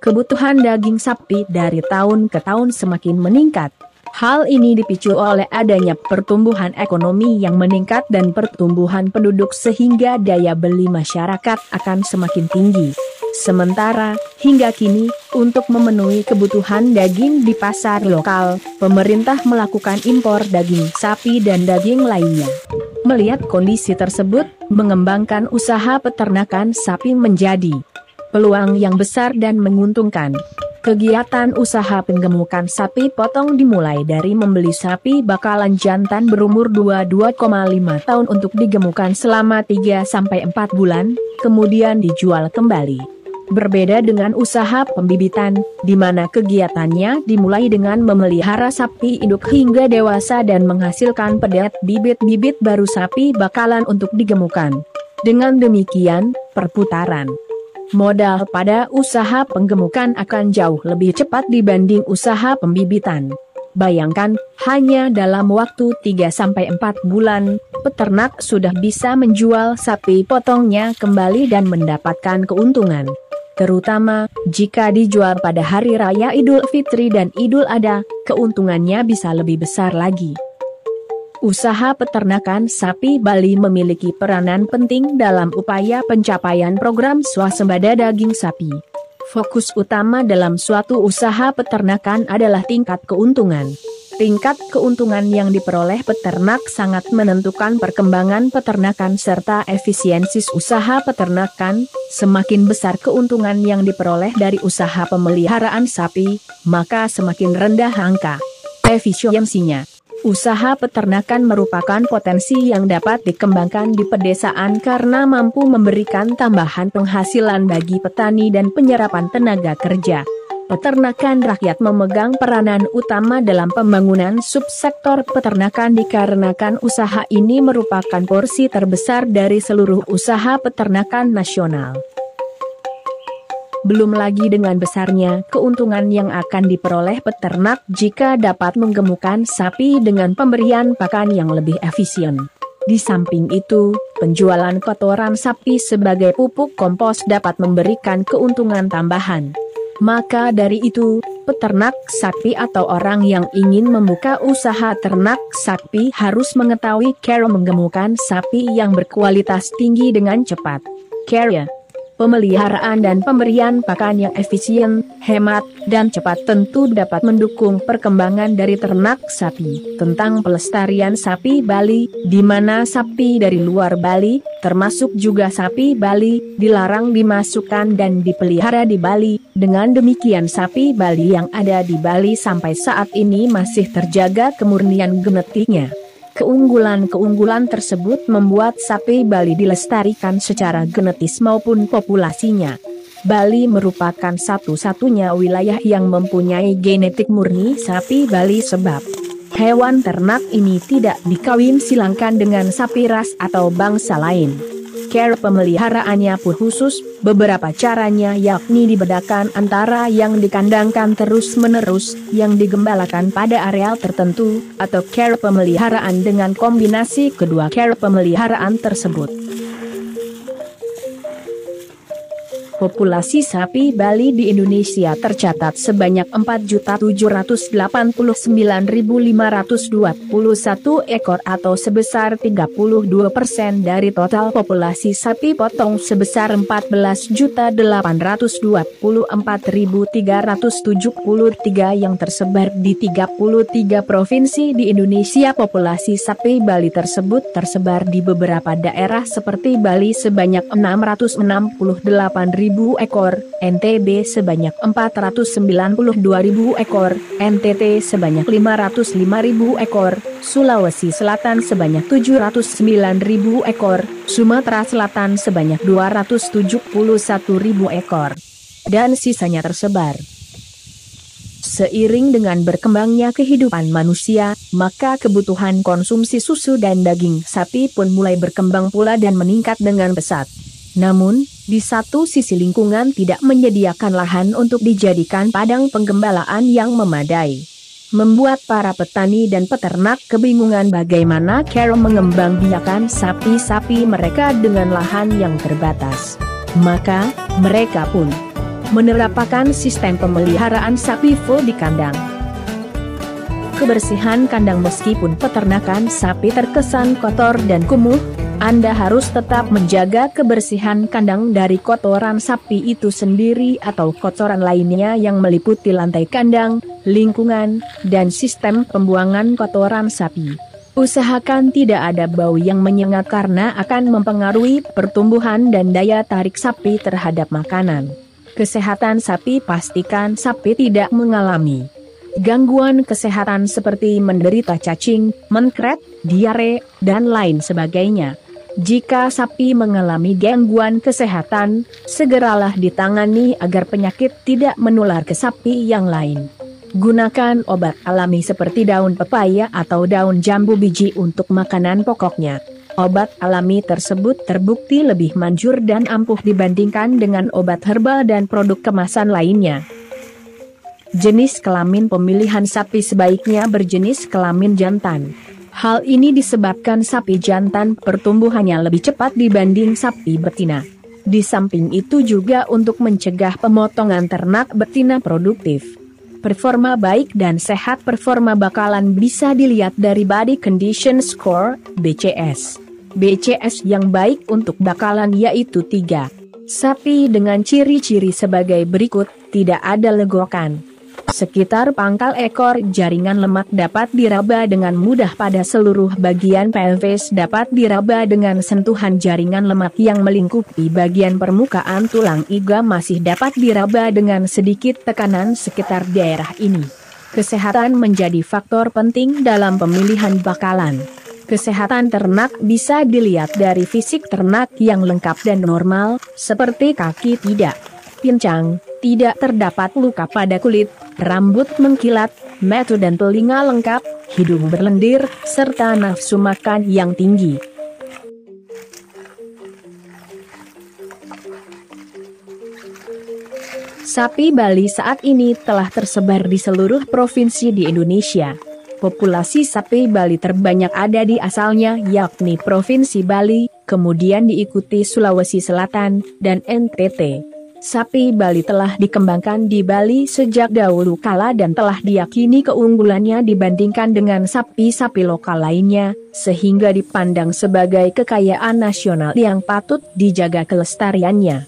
Kebutuhan daging sapi dari tahun ke tahun semakin meningkat. Hal ini dipicu oleh adanya pertumbuhan ekonomi yang meningkat dan pertumbuhan penduduk sehingga daya beli masyarakat akan semakin tinggi. Sementara, hingga kini, untuk memenuhi kebutuhan daging di pasar lokal, pemerintah melakukan impor daging sapi dan daging lainnya. Melihat kondisi tersebut, mengembangkan usaha peternakan sapi menjadi peluang yang besar dan menguntungkan. Kegiatan usaha penggemukan sapi potong dimulai dari membeli sapi bakalan jantan berumur 2,5 tahun untuk digemukan selama 3-4 bulan, kemudian dijual kembali. Berbeda dengan usaha pembibitan, di mana kegiatannya dimulai dengan memelihara sapi induk hingga dewasa dan menghasilkan pedet bibit-bibit baru sapi bakalan untuk digemukan. Dengan demikian, perputaran modal pada usaha penggemukan akan jauh lebih cepat dibanding usaha pembibitan. Bayangkan, hanya dalam waktu 3-4 bulan, peternak sudah bisa menjual sapi potongnya kembali dan mendapatkan keuntungan. Terutama, jika dijual pada hari raya Idul Fitri dan Idul Adha, keuntungannya bisa lebih besar lagi. Usaha peternakan sapi Bali memiliki peranan penting dalam upaya pencapaian program swasembada daging sapi. Fokus utama dalam suatu usaha peternakan adalah tingkat keuntungan. Tingkat keuntungan yang diperoleh peternak sangat menentukan perkembangan peternakan serta efisiensi usaha peternakan. Semakin besar keuntungan yang diperoleh dari usaha pemeliharaan sapi, maka semakin rendah angka efisiensinya. Usaha peternakan merupakan potensi yang dapat dikembangkan di pedesaan karena mampu memberikan tambahan penghasilan bagi petani dan penyerapan tenaga kerja. Peternakan rakyat memegang peranan utama dalam pembangunan subsektor peternakan dikarenakan usaha ini merupakan porsi terbesar dari seluruh usaha peternakan nasional. Belum lagi dengan besarnya keuntungan yang akan diperoleh peternak jika dapat menggemukan sapi dengan pemberian pakan yang lebih efisien. Di samping itu, penjualan kotoran sapi sebagai pupuk kompos dapat memberikan keuntungan tambahan. Maka dari itu, peternak sapi atau orang yang ingin membuka usaha ternak sapi harus mengetahui cara menggemukan sapi yang berkualitas tinggi dengan cepat. Cara pemeliharaan dan pemberian pakan yang efisien, hemat, dan cepat tentu dapat mendukung perkembangan dari ternak sapi. Tentang pelestarian sapi Bali, di mana sapi dari luar Bali, termasuk juga sapi Bali, dilarang dimasukkan dan dipelihara di Bali. Dengan demikian sapi Bali yang ada di Bali sampai saat ini masih terjaga kemurnian genetiknya. Keunggulan-keunggulan tersebut membuat sapi Bali dilestarikan secara genetis maupun populasinya. Bali merupakan satu-satunya wilayah yang mempunyai genetik murni sapi Bali sebab hewan ternak ini tidak dikawin silangkan dengan sapi ras atau bangsa lain. Cara pemeliharaannya pun khusus, beberapa caranya yakni dibedakan antara yang dikandangkan terus-menerus, yang digembalakan pada areal tertentu, atau cara pemeliharaan dengan kombinasi kedua cara pemeliharaan tersebut. Populasi sapi Bali di Indonesia tercatat sebanyak 4.789.521 ekor atau sebesar 32% dari total populasi sapi potong sebesar 14.824.373 yang tersebar di 33 provinsi di Indonesia. Populasi sapi Bali tersebut tersebar di beberapa daerah seperti Bali sebanyak 668.000 ekor, NTB sebanyak 492.000 ekor, NTT sebanyak 505.000 ekor, Sulawesi Selatan sebanyak 709.000 ekor, Sumatera Selatan sebanyak 271.000 ekor, dan sisanya tersebar. Seiring dengan berkembangnya kehidupan manusia, maka kebutuhan konsumsi susu dan daging sapi pun mulai berkembang pula dan meningkat dengan pesat. Namun, di satu sisi lingkungan tidak menyediakan lahan untuk dijadikan padang penggembalaan yang memadai. Membuat para petani dan peternak kebingungan bagaimana cara mengembangbiakan sapi-sapi mereka dengan lahan yang terbatas. Maka, mereka pun Menerapkan sistem pemeliharaan sapi full di kandang. Kebersihan kandang. Meskipun peternakan sapi terkesan kotor dan kumuh, Anda harus tetap menjaga kebersihan kandang dari kotoran sapi itu sendiri atau kotoran lainnya yang meliputi lantai kandang, lingkungan, dan sistem pembuangan kotoran sapi. Usahakan tidak ada bau yang menyengat karena akan mempengaruhi pertumbuhan dan daya tarik sapi terhadap makanan. Kesehatan sapi. Pastikan sapi tidak mengalami gangguan kesehatan seperti menderita cacing, menkret, diare, dan lain sebagainya. Jika sapi mengalami gangguan kesehatan, segeralah ditangani agar penyakit tidak menular ke sapi yang lain. Gunakan obat alami seperti daun pepaya atau daun jambu biji untuk makanan pokoknya. Obat alami tersebut terbukti lebih manjur dan ampuh dibandingkan dengan obat herbal dan produk kemasan lainnya. Jenis kelamin. Pemilihan sapi sebaiknya berjenis kelamin jantan. Hal ini disebabkan sapi jantan pertumbuhannya lebih cepat dibanding sapi betina. Di samping itu juga untuk mencegah pemotongan ternak betina produktif. Performa baik dan sehat. Performa bakalan bisa dilihat dari Body Condition Score, BCS. BCS yang baik untuk bakalan yaitu 3. Sapi dengan ciri-ciri sebagai berikut: tidak ada legokan. Sekitar pangkal ekor. Jaringan lemak dapat diraba dengan mudah pada seluruh bagian pelvis. Dapat diraba dengan sentuhan jaringan lemak yang melingkupi bagian permukaan tulang iga. Masih dapat diraba dengan sedikit tekanan sekitar daerah ini. Kesehatan menjadi faktor penting dalam pemilihan bakalan. Kesehatan ternak bisa dilihat dari fisik ternak yang lengkap dan normal, seperti kaki tidak pincang, tidak terdapat luka pada kulit, rambut mengkilat, mata dan telinga lengkap, hidung berlendir, serta nafsu makan yang tinggi. Sapi Bali saat ini telah tersebar di seluruh provinsi di Indonesia. Populasi sapi Bali terbanyak ada di asalnya yakni Provinsi Bali, kemudian diikuti Sulawesi Selatan, dan NTT. Sapi Bali telah dikembangkan di Bali sejak dahulu kala dan telah diyakini keunggulannya dibandingkan dengan sapi-sapi lokal lainnya, sehingga dipandang sebagai kekayaan nasional yang patut dijaga kelestariannya.